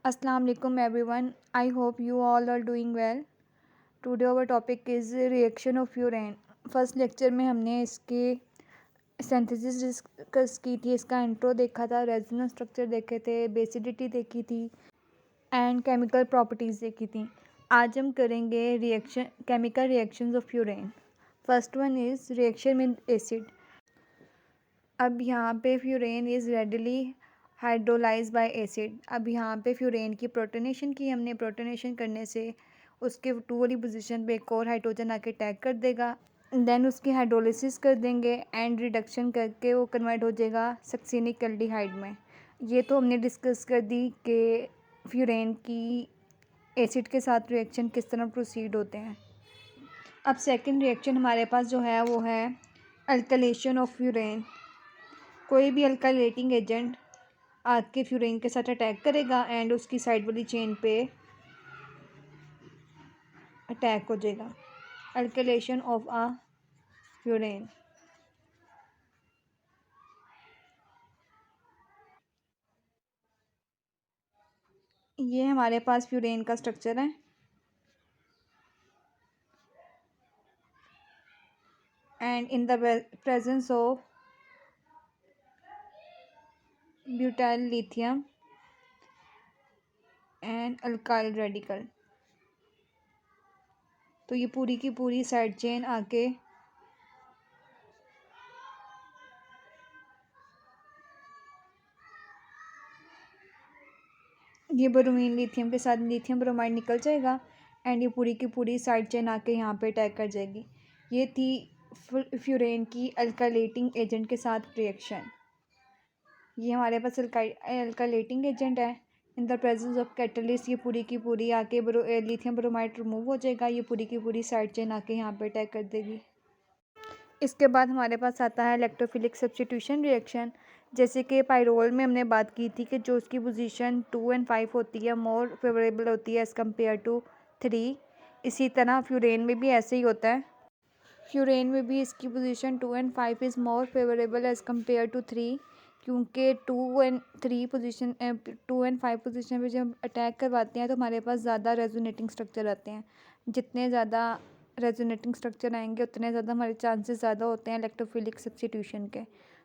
Assalamu alaikum everyone. I hope you all are doing well. Today our topic is reaction of urine. First lecture में हमने इसके synthesis discuss की थी, इसका intro देखा था, रेजोनेंस स्ट्रक्चर देखे थे, बेसिडिटी देखी थी एंड केमिकल प्रॉपर्टीज़ देखी थी। आज हम करेंगे reaction chemical reactions of furan. First one is reaction with acid. अब यहाँ पे furan is readily hydrolyse by acid. अब यहाँ पे फ्यूरेन की प्रोटोनेशन की हमने, प्रोटोनेशन करने से उसके टू वाली पोजीशन पे एक और हाइड्रोजन आके अटैक कर देगा, देन उसकी हाइड्रोलिसिस कर देंगे एंड रिडक्शन करके वो कन्वर्ट हो जाएगा सक्सिनिक एल्डिहाइड में। ये तो हमने डिस्कस कर दी कि फ्यूरेन की एसिड के साथ रिएक्शन किस तरह प्रोसीड होते हैं। अब सेकेंड रिएक्शन हमारे पास जो है वो है अल्कलेशन ऑफ फ्यूरेन। कोई भी अल्काइलेटिंग एजेंट आके फ्यूरेन के साथ अटैक करेगा एंड उसकी साइड वाली चेन पे अटैक हो जाएगा। Alkylation of a furan. ये हमारे पास फ्यूरेन का स्ट्रक्चर है and in the presence of butyl lithium and alkyl radical, तो ये पूरी की पूरी साइड चेन आके ये ब्रोमीन लिथियम के साथ लिथियम ब्रोमाइड निकल जाएगा एंड ये पूरी की पूरी साइड चेन आके यहाँ पे अटैक कर जाएगी। ये थी फ्यूरेन की अल्काइलेटिंग एजेंट के साथ रिएक्शन। ये हमारे पास अल्काइलेटिंग एजेंट है। In the presence of catalyst ये पूरी की पूरी आके लिथियम ब्रोमाइड रिमूव हो जाएगा, ये पूरी की पूरी साइड चेन आके यहाँ पे अटैक कर देगी। इसके बाद हमारे पास आता है इलेक्ट्रोफिलिक सब्स्टिट्यूशन रिएक्शन। जैसे कि पायरोल में हमने बात की थी कि जो उसकी पोजीशन 2 एंड 5 होती है मोर फेवरेबल होती है एज़ कम्पेयर टू 3, इसी तरह फ्यूरेन में भी ऐसे ही होता है। फ्यूरेन में भी इसकी position 2 and 5 is more favourable as compare to 3, क्योंकि 2 एंड 5 पोजीशन पे जब अटैक करवाते हैं तो हमारे पास ज़्यादा रेजोनेटिंग स्ट्रक्चर आते हैं। जितने ज़्यादा रेजोनेटिंग स्ट्रक्चर आएंगे उतने ज़्यादा हमारे चांसेस ज़्यादा होते हैं इलेक्ट्रोफिलिक सब्स्टिट्यूशन के।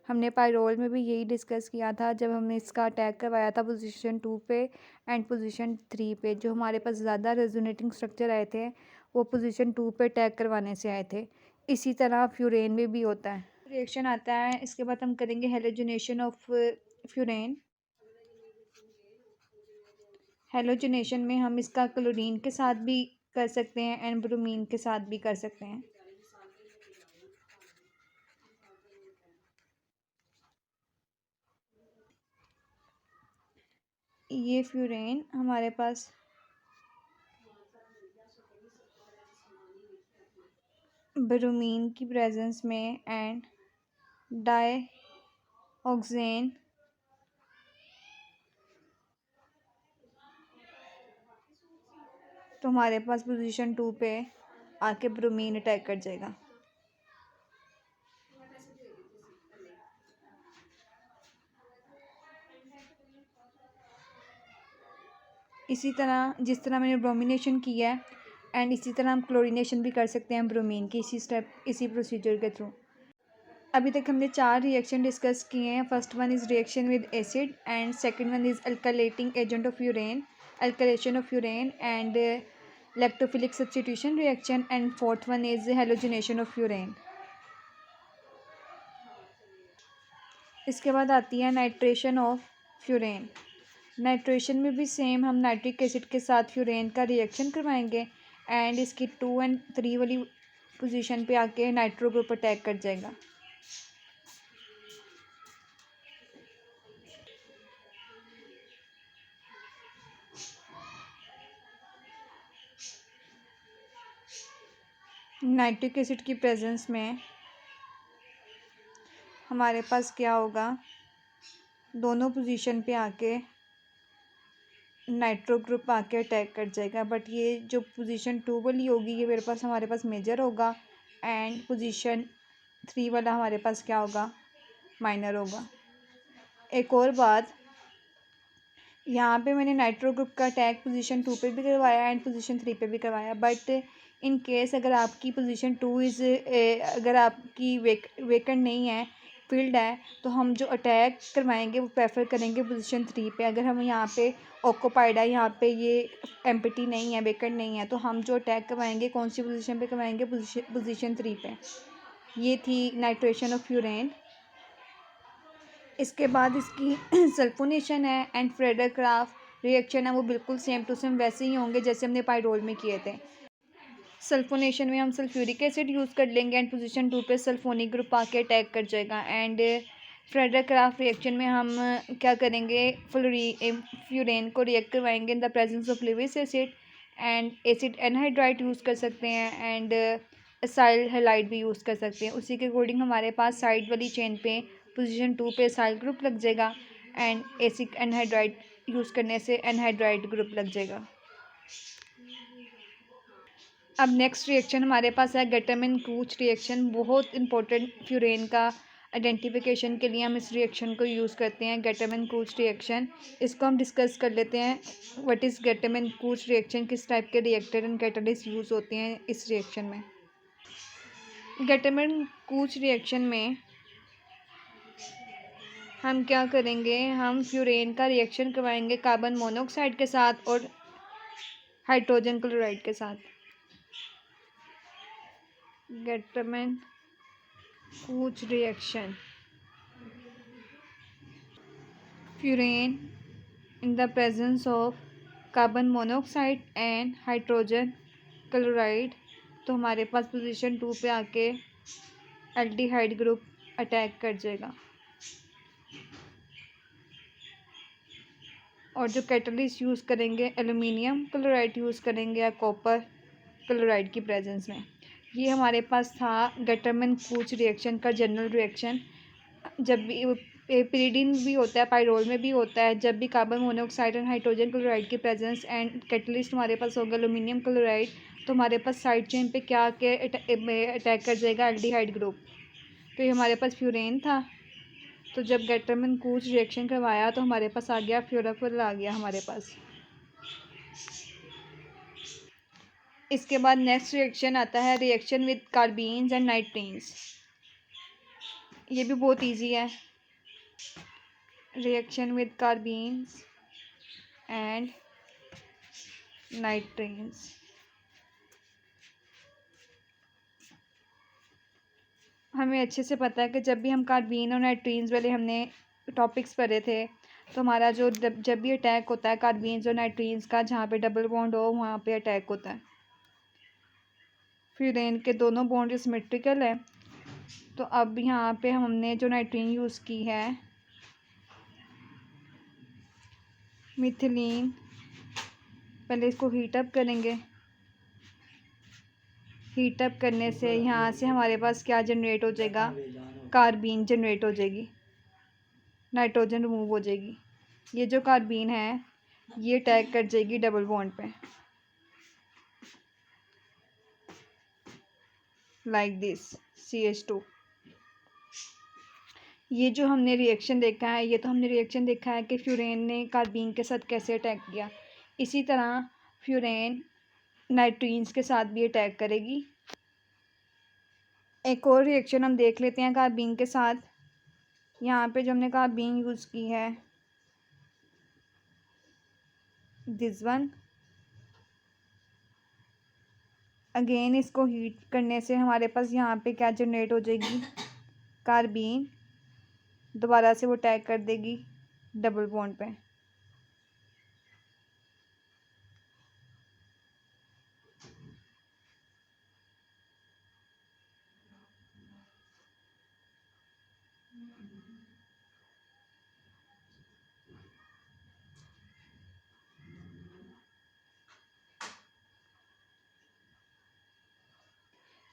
हमने पायरोल में भी यही डिस्कस किया था जब हमने इसका अटैक करवाया था पोजीशन 2 पे एंड पोजीशन 3 पे। जो हमारे पास ज़्यादा रेजोनेटिंग स्ट्रक्चर आए थे वो पोजीशन 2 पे अटैक करवाने से आए थे। इसी तरह फ्यूरेन में भी होता है। रिएक्शन आता है, इसके बाद हम करेंगे हेलोजनेशन ऑफ फ्यूरेन। हेलोजनेशन में हम इसका क्लोरीन के साथ भी कर सकते हैं एंड ब्रोमीन के साथ भी कर सकते हैं। ये फ्यूरेन हमारे पास ब्रोमीन की प्रेजेंस में एंड डाईऑक्सेन तो हमारे पास पोजीशन 2 पे आके ब्रोमीन अटैक कर जाएगा। इसी तरह जिस तरह मैंने ब्रोमिनेशन किया है एंड इसी तरह हम क्लोरीनेशन भी कर सकते हैं ब्रोमीन की, इसी प्रोसीजर के थ्रू। अभी तक हमने 4 रिएक्शन डिस्कस किए हैं। First one is reaction with acid and second one is alkylating agent of urane, alkylation of urane and electrophilic substitution reaction and fourth one is halogenation of urane. इसके बाद आती है nitration of furan. Nitration में भी same हम nitric acid के साथ furan का रिएक्शन करवाएंगे एंड इसकी 2 एंड 3 वाली पोजीशन पे आके नाइट्रो ग्रुप अटैक कर जाएगा। नाइट्रिक एसिड की प्रेजेंस में हमारे पास क्या होगा, दोनों पोजीशन पे आके नाइट्रो ग्रुप आके अटैक कर जाएगा। बट ये जो पोजीशन 2 वाली होगी ये मेरे पास हमारे पास मेजर होगा एंड पोजीशन 3 वाला हमारे पास क्या होगा, माइनर होगा। एक और बात यहाँ पे मैंने नाइट्रो ग्रुप का टैग पोजीशन 2 पे भी करवाया एंड पोजीशन 3 पे भी करवाया, बट इन केस अगर आपकी पोजीशन 2 अगर आपकी वेकेंट नहीं है, फील्ड है, तो हम जो अटैक करवाएंगे वो प्रेफर करेंगे पोजीशन 3 पे। अगर हम यहाँ पे ऑक्यूपाइड है, यहाँ पे ये एम्प्टी नहीं है, वेकेंट नहीं है, तो हम जो अटैक करवाएंगे कौन सी पोजीशन पे करवाएंगे, पोजीशन 3 पे। ये थी नाइट्रेशन ऑफ यूरेन। इसके बाद इसकी सल्फोनेशन है एंड फ्रेडर क्राफ्ट रिएक्शन है, वो बिल्कुल सेम टू सेम वैसे ही होंगे जैसे हमने पाइरोल में किए थे। सल्फोनेशन में हम सल्फ्यूरिक एसिड यूज़ कर लेंगे एंड पोजीशन 2 पे सल्फोनिक ग्रुप आके अटैक कर जाएगा। एंड फ्रेडर क्राफ्ट रिएक्शन में हम क्या करेंगे, फ्यूरेन को रिएक्ट करवाएंगे in the presence of Lewis acid and acid anhydride use कर सकते हैं एंड एसाइल हैलाइड भी यूज़ कर सकते हैं। उसी के अकॉर्डिंग हमारे पास साइड वाली चेन पे पोजीशन 2 पे एसाइल ग्रुप लग जाएगा एंड एसिड एनहाइड्राइड यूज़ करने से एनहाइड्राइड ग्रुप लग जाएगा। अब नेक्स्ट रिएक्शन हमारे पास है गेटरमैन कूच रिएक्शन। बहुत इंपॉर्टेंट फ्यूरेन का आइडेंटिफिकेशन के लिए हम इस रिएक्शन को यूज़ करते हैं, गेटरमैन कूच रिएक्शन। इसको हम डिस्कस कर लेते हैं, what is Gattermann Cooch reaction, किस टाइप के रिएक्टर एंड कैटलिस्ट यूज़ होते हैं इस रिएक्शन में। गेटरमैन कूच रिएक्शन में हम क्या करेंगे, हम फ्यूरेन का रिएक्शन करवाएंगे कार्बन मोनोऑक्साइड के साथ और हाइड्रोजन क्लोराइड के साथ। Gattermann Cooch reaction, furan in the presence of carbon monoxide and hydrogen chloride, तो हमारे पास पोजीशन 2 पे आके एल्डिहाइड ग्रुप अटैक कर जाएगा। और जो कैटलिस्ट यूज़ करेंगे एल्युमिनियम क्लोराइड यूज़ करेंगे या कॉपर क्लोराइड की प्रेजेंस में। ये हमारे पास था गेटरमैन कूच रिएक्शन का जनरल रिएक्शन। जब भी पिरिडीन भी होता है, पाइरोल में भी होता है, जब भी carbon monoxide and hydrogen chloride की प्रेजेंस एंड कैटलिस्ट हमारे पास होगा एल्युमिनियम क्लोराइड, तो हमारे पास साइड चेन पे क्या के अटैक कर जाएगा, एल्डिहाइड ग्रुप। तो ये हमारे पास फ्यूरेन था, तो जब गेटरमैन कूच रिएक्शन करवाया तो हमारे पास आ गया फ्लोरोफिल आ गया हमारे पास। इसके बाद नेक्स्ट रिएक्शन आता है रिएक्शन विद कार्बीन्स एंड नाइट्रीन्स। ये भी बहुत इजी है, रिएक्शन विद कार्बीन्स एंड नाइट्रीन्स। हमें अच्छे से पता है कि जब भी हम कार्बीन और नाइट्रीन्स वाले हमने टॉपिक्स पढ़े थे, तो हमारा जो जब भी अटैक होता है कार्बीन्स और नाइट्रीन्स का, जहाँ पे डबल बॉन्ड हो वहाँ पे अटैक होता है। फ्यूरेन के दोनों बॉन्ड सिमेट्रिकल है, तो अब यहाँ पे हमने जो नाइट्रीन यूज़ की है मिथिलीन, पहले इसको हीट अप करेंगे। हीट अप करने से यहाँ से हमारे पास क्या जनरेट हो जाएगा, कार्बीन जनरेट हो जाएगी, नाइट्रोजन रिमूव हो जाएगी। ये जो कार्बीन है ये अटैक कर जाएगी डबल बॉन्ड पे, लाइक दिस CH2। ये जो हमने रिएक्शन देखा है, ये तो हमने रिएक्शन देखा है कि फ्यूरेन ने कार्बीन के साथ कैसे अटैक किया। इसी तरह फ्यूरेन नाइट्रीन्स के साथ भी अटैक करेगी। एक और रिएक्शन हम देख लेते हैं कार्बीन के साथ। यहाँ पे जो हमने कार्बीन यूज़ की है दिस वन, अगेन इसको हीट करने से हमारे पास यहाँ पे क्या जनरेट हो जाएगी, कार्बीन। दोबारा से वो अटैक कर देगी डबल बॉन्ड पे।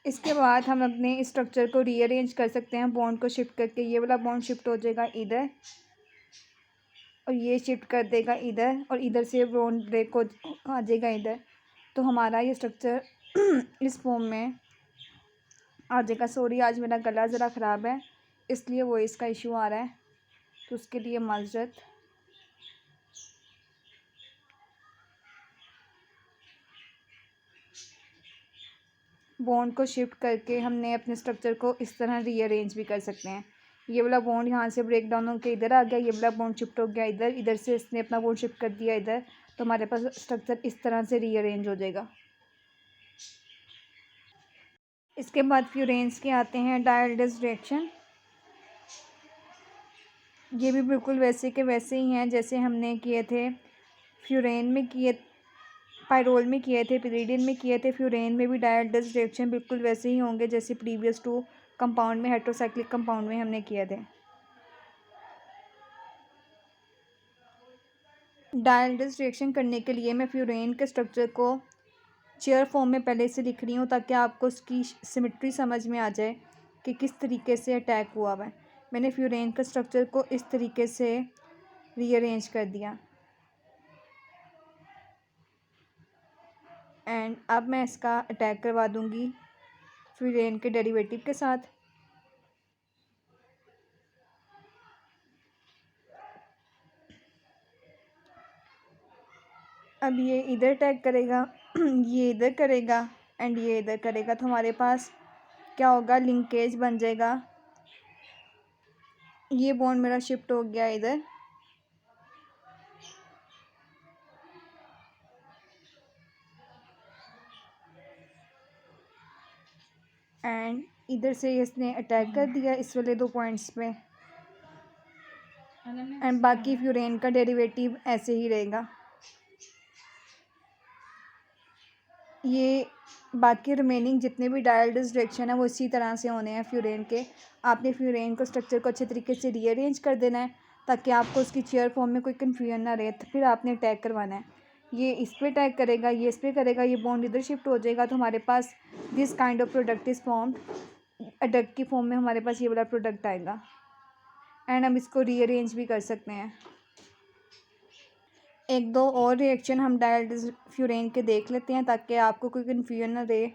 इसके बाद हम अपने स्ट्रक्चर को रीअरेंज कर सकते हैं, बॉन्ड को शिफ्ट करके। ये वाला बॉन्ड शिफ्ट हो जाएगा इधर और ये शिफ्ट कर देगा इधर, और इधर से बॉन्ड ब्रेक हो आ जाएगा इधर। तो हमारा ये स्ट्रक्चर इस फॉर्म में आ जाएगा। सॉरी, आज मेरा गला ज़रा ख़राब है इसलिए वॉइस का इशू आ रहा है, तो उसके लिए माजरत। बॉन्ड को शिफ्ट करके हमने अपने स्ट्रक्चर को इस तरह रीअरेंज भी कर सकते हैं। ये वाला बॉन्ड यहाँ से ब्रेक डाउन होकर इधर आ गया, ये वाला बॉन्ड शिफ्ट हो गया इधर, इधर से इसने अपना बॉन्ड शिफ्ट कर दिया इधर, तो हमारे पास स्ट्रक्चर इस तरह से रीअरेंज हो जाएगा। इसके बाद फ्यूरेन्स के आते हैं डायल्डिस रिएक्शन। ये भी बिल्कुल वैसे के वैसे ही हैं जैसे हमने किए थे फ्यूरेन में किए, पायरोल में किए थे, पिरीडिन में किए थे। फ्यूरेन में भी डायल्डिस रिएक्शन बिल्कुल वैसे ही होंगे जैसे प्रीवियस 2 कंपाउंड में, हेट्रोसाइक्लिक कंपाउंड में हमने किए थे। डायल्डिस रिएक्शन करने के लिए मैं फ्यूरेन के स्ट्रक्चर को चेयर फॉर्म में पहले से लिख रही हूँ ताकि आपको उसकी सिमेट्री समझ में आ जाए कि किस तरीके से अटैक हुआ हुआ है। मैंने फ्यूरेन के स्ट्रक्चर को इस तरीके से रीअरेंज कर दिया एंड अब मैं इसका अटैक करवा दूँगी फ्यूरेन के डेरिवेटिव के साथ। अब ये इधर अटैक करेगा ये इधर करेगा एंड ये इधर करेगा, तो हमारे पास क्या होगा, लिंकेज बन जाएगा। ये बॉन्ड मेरा शिफ्ट हो गया इधर एंड इधर से इसने अटैक कर दिया इस वाले 2 पॉइंट्स पे एंड बाकी फ्यूरेन का डेरिवेटिव ऐसे ही रहेगा। ये बाकी रिमेनिंग जितने भी डायल्डिस रिएक्शन है वो इसी तरह से होने हैं फ्यूरेन के। आपने फ्यूरेन को स्ट्रक्चर को अच्छे तरीके से रीअरेंज कर देना है ताकि आपको उसकी चेयर फॉर्म में कोई कन्फ्यूजन ना रहे, तो फिर आपने अटैक करवाना है। ये इस पर अटैक करेगा, ये इस पर करेगा, ये बॉन्ड इधर शिफ्ट हो जाएगा, तो हमारे पास this kind of product is formed. Adduct की फॉर्म में हमारे पास ये वाला प्रोडक्ट आएगा एंड हम इसको रीअरेंज भी कर सकते हैं। एक दो और रिएक्शन हम डायल्डिस फ्यूरेन के देख लेते हैं ताकि आपको कोई कन्फ्यूजन ना रहे।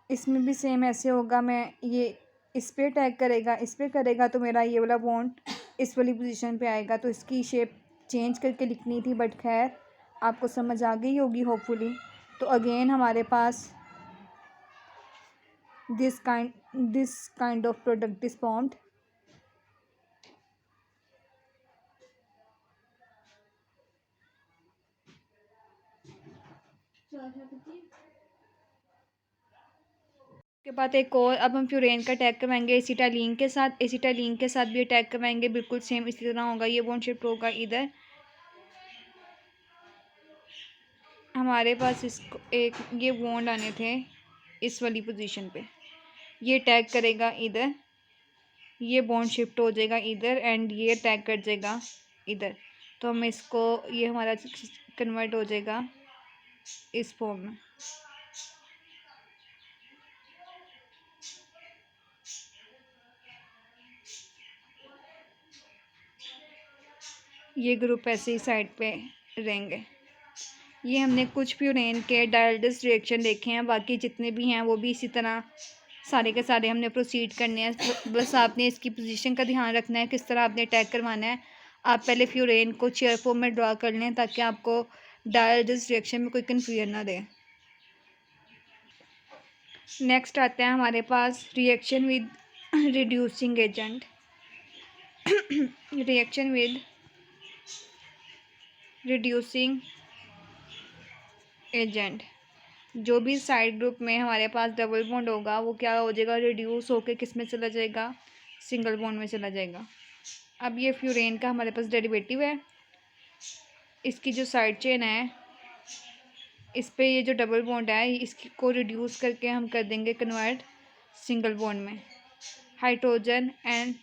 इसमें भी सेम ऐसे होगा, मैं ये इस पर अटैक करेगा, इस पर करेगा, तो मेरा ये वाला बॉन्ड इस वाली पोजीशन पे आएगा। तो इसकी शेप चेंज करके लिखनी थी बट खैर आपको समझ आ गई होगी होपफुली। तो अगेन हमारे पास this kind of product is formed. के बाद एक और, अब हम फ्यूरेन का अटैक करवाएंगे एसिटालीन के साथ। एसिटालीन के साथ भी अटैक करवाएंगे, बिल्कुल सेम इसी तरह होगा। ये बॉन्ड शिफ्ट होगा इधर, हमारे पास इसको एक ये बॉन्ड आने थे इस वाली पोजीशन पे, ये अटैक करेगा इधर, ये बॉन्ड शिफ्ट हो जाएगा इधर एंड ये अटैक कर जाएगा इधर। तो हम इसको, ये हमारा कन्वर्ट हो जाएगा इस फॉर्म में। ये ग्रुप ऐसे ही साइड पे रहेंगे। ये हमने कुछ फ्यूरेन के डायल्डिस रिएक्शन देखे हैं, बाकी जितने भी हैं वो भी इसी तरह सारे के सारे हमने प्रोसीड करने हैं। बस आपने इसकी पोजीशन का ध्यान रखना है, किस तरह आपने अटैक करवाना है। आप पहले फ्यूरेन को चेयर फॉर्म में ड्रा कर लें ताकि आपको डायल्डिस रिएक्शन में कोई कन्फ्यूजन ना रहे। नेक्स्ट आता है हमारे पास reaction with reducing agent. Reaction with reducing agent, जो भी साइड ग्रुप में हमारे पास डबल बॉन्ड होगा वो क्या हो जाएगा, रिड्यूस होके किस में चला जाएगा, सिंगल बॉन्ड में चला जाएगा। अब ये फ्यूरेन का हमारे पास डेरिवेटिव है, इसकी जो साइड चेन है इस पे ये जो डबल बॉन्ड है इसको रिड्यूस करके हम कर देंगे कन्वर्ट सिंगल बॉन्ड में। हाइड्रोजन एंड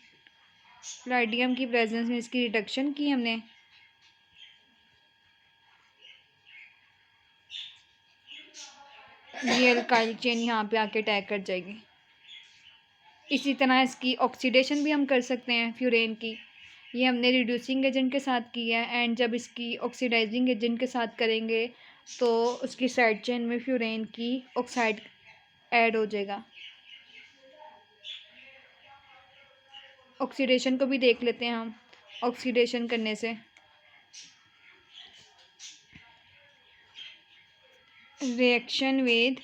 प्लैटिनम की प्रेजेंस में इसकी रिडक्शन की हमने। ये अल्काइल चेन यहाँ पे आके अटैक कर जाएगी। इसी तरह इसकी ऑक्सीडेशन भी हम कर सकते हैं फ्यूरेन की। ये हमने रिड्यूसिंग एजेंट के साथ की है एंड जब इसकी ऑक्सीडाइजिंग एजेंट के साथ करेंगे तो उसकी साइड चेन में फ्यूरेन की ऑक्साइड ऐड हो जाएगा। ऑक्सीडेशन को भी देख लेते हैं हम। ऑक्सीडेशन करने से रिएक्शन विद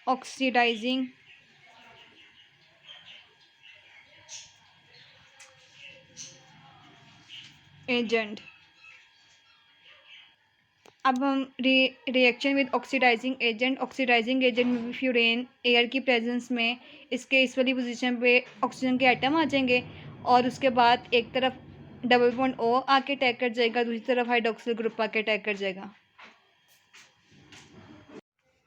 ऑक्सीडाइजिंग एजेंट। अब हम रिएक्शन विद ऑक्सीडाइजिंग एजेंट में भी फ्यूरेन एयर की प्रेजेंस में इसके इस वाली पोजीशन पे ऑक्सीजन के एटम आ जाएंगे और उसके बाद एक तरफ डबल बॉन्ड ओ आके अटैक कर जाएगा, दूसरी तरफ हाइड्रोक्सिल ग्रुप आके अटैक कर जाएगा।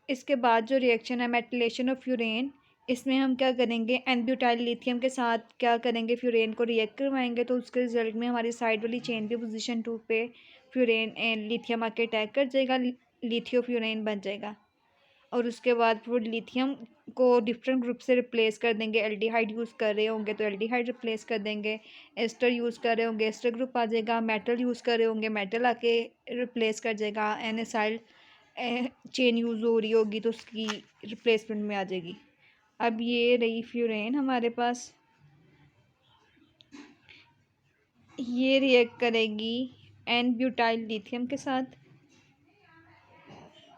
इसके बाद जो रिएक्शन है मेटिलेशन ऑफ फ्यूरेन, इसमें हम क्या करेंगे, एन ब्यूटाइल लिथियम के साथ क्या करेंगे, फ्यूरेन को रिएक्ट करवाएंगे तो उसके रिजल्ट में हमारी साइड वाली चेन पे पोजीशन 2 पे फ्यूरेन लिथियम आके अटैक कर जाएगा, लिथियो फ्यूरेन बन जाएगा। और उसके बाद फिर लिथियम को डिफरेंट ग्रुप से रिप्लेस कर देंगे। एल्डिहाइड यूज़ कर रहे होंगे तो एल्डिहाइड रिप्लेस कर देंगे, एस्टर यूज़ कर रहे होंगे एस्टर ग्रुप आ जाएगा, मेटल यूज़ कर रहे होंगे मेटल आके रिप्लेस कर जाएगा, एनएसाइल चेन यूज़ हो रही होगी तो उसकी रिप्लेसमेंट में आ जाएगी। अब ये रही फ्यूरेन हमारे पास, ये रिएक्ट करेगी एन ब्यूटाइल लिथियम के साथ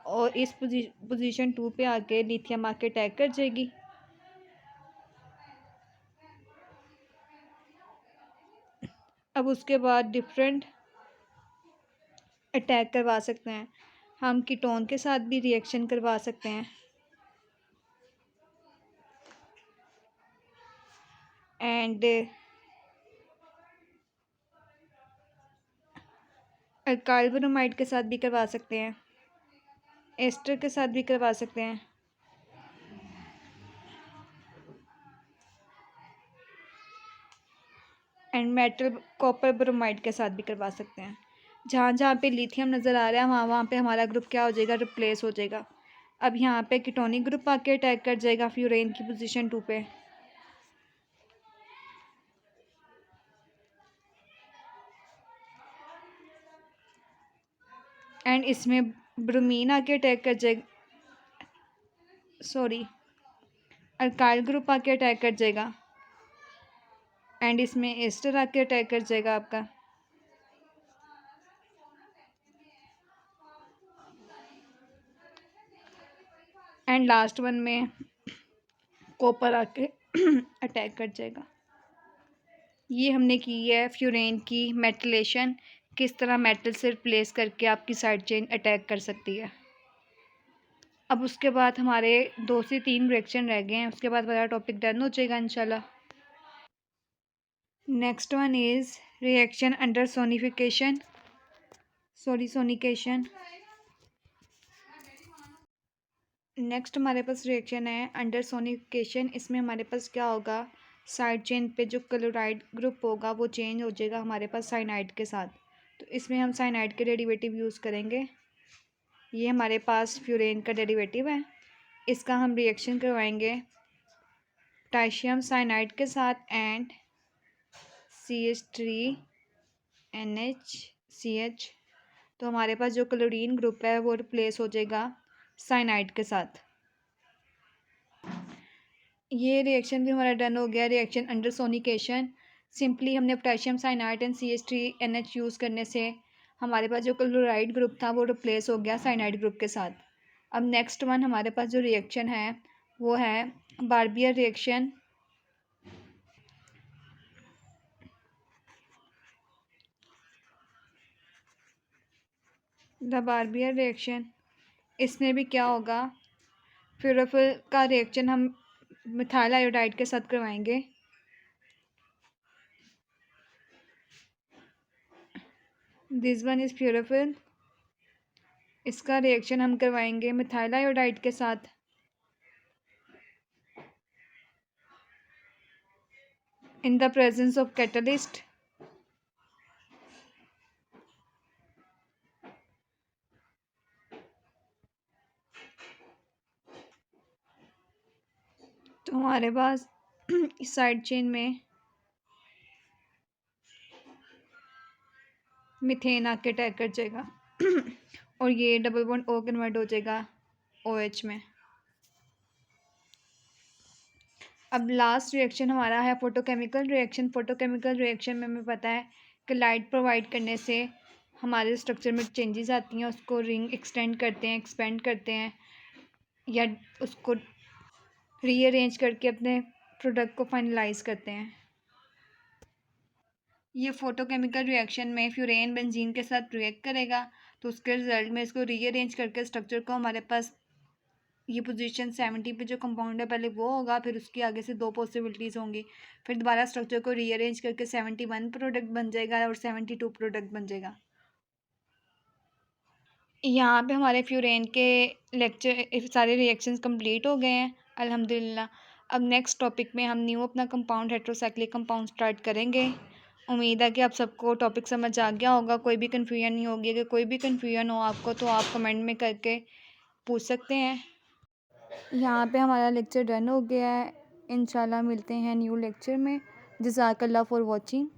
और इस पोजीशन 2 पे आके लिथियम आके अटैक कर जाएगी। अब उसके बाद डिफरेंट अटैक करवा सकते हैं हम, कीटोन के साथ भी रिएक्शन करवा सकते हैं एंड अल्काइल ब्रोमाइड के साथ भी करवा सकते हैं, एस्टर के साथ भी करवा सकते हैं एंड मेटल कॉपर ब्रोमाइड के साथ भी करवा सकते हैं। जहाँ जहाँ पे लिथियम नज़र आ रहा है वहाँ वहाँ पे हमारा ग्रुप क्या हो जाएगा, रिप्लेस हो जाएगा। अब यहाँ पे कीटोनिक ग्रुप आके अटैक कर जाएगा फ्यूरेन की पोजीशन 2 पे एंड इसमें ब्रोमीन आके अटैक कर जाएगा, सॉरी अल्काइल ग्रुप आके अटैक कर जाएगा एंड इसमें एस्टर आके अटैक कर जाएगा आपका। एंड लास्ट वन में कॉपर आके अटैक कर जाएगा। ये हमने की है फ्यूरेन की मेटिलेशन, किस तरह मेटल से रिप्लेस करके आपकी साइड चेन अटैक कर सकती है। अब उसके बाद हमारे 2 से 3 रिएक्शन रह गए हैं, उसके बाद हमारा टॉपिक डन हो जाएगा इंशाल्लाह। Next one is reaction under sonication. Next हमारे पास रिएक्शन है अंडर सोनिकेशन। इसमें हमारे पास क्या होगा, साइड चेन पे जो क्लोराइड ग्रुप होगा वो चेंज हो जाएगा हमारे पास साइनाइड के साथ। तो इसमें हम साइनाइड के डेरिवेटिव यूज़ करेंगे। ये हमारे पास फ्यूरेन का डेरिवेटिव है, इसका हम रिएक्शन करवाएंगे पोटेशियम साइनाइड के साथ एंड CH3NH तो हमारे पास जो क्लोरीन ग्रुप है वो रिप्लेस हो जाएगा साइनाइड के साथ। ये रिएक्शन भी हमारा डन हो गया, रिएक्शन अंडर सोनिकेशन। सिंपली हमने potassium cyanide and CH3NH use करने से हमारे पास जो क्लोराइड ग्रुप था वो रिप्लेस हो गया साइनाइड ग्रुप के साथ। अब नेक्स्ट वन हमारे पास जो रिएक्शन है वो है Barbier reaction. The Barbier reaction, इसमें भी क्या होगा, फ्लोरोफिल का रिएक्शन हम मिथाइल आयोडाइड के साथ करवाएंगे। दिस वन इज़ फ्लोरोफिल, इसका रिएक्शन हम करवाएंगे मिथाइल आयोडाइड के साथ in the presence of catalyst. तो हमारे पास इस साइड चेन में मीथेन आके अटैक कर जाएगा और ये डबल बॉन्ड O कन्वर्ट हो जाएगा OH में। अब लास्ट रिएक्शन हमारा है फोटोकेमिकल रिएक्शन। फोटोकेमिकल रिएक्शन में हमें पता है कि लाइट प्रोवाइड करने से हमारे स्ट्रक्चर में चेंजेस आती हैं, उसको रिंग एक्सटेंड करते हैं, एक्सपेंड करते हैं, या उसको रीअरेंज करके अपने प्रोडक्ट को फाइनलाइज करते हैं। ये फोटोकेमिकल रिएक्शन में फ्यूरेन बेंजीन के साथ रिएक्ट करेगा, तो उसके रिजल्ट में इसको रीअरेंज करके स्ट्रक्चर को हमारे पास ये पोजीशन 70 पे जो कंपाउंड है पहले वो होगा, फिर उसकी आगे से 2 पॉसिबिलिटीज़ होंगी, फिर दोबारा स्ट्रक्चर को रीअरेंज करके 71 प्रोडक्ट बन जाएगा और 72 प्रोडक्ट बन जाएगा। यहाँ पे हमारे फ्यूरेन के लेक्चर सारे रिएक्शंस कंप्लीट हो गए हैं अल्हम्दुलिल्लाह। अब नेक्स्ट टॉपिक में हम न्यू अपना कंपाउंड हेट्रोसाइक्लिक कंपाउंड स्टार्ट करेंगे। उम्मीद है कि आप सबको टॉपिक समझ आ गया होगा, कोई भी कन्फ्यूजन नहीं होगी। अगर कोई भी कन्फ्यूजन हो आपको तो आप कमेंट में करके पूछ सकते हैं। यहाँ पे हमारा लेक्चर डन हो गया है। इंशाल्लाह मिलते हैं न्यू लेक्चर में। जज़ाकल्लाह फॉर वॉचिंग।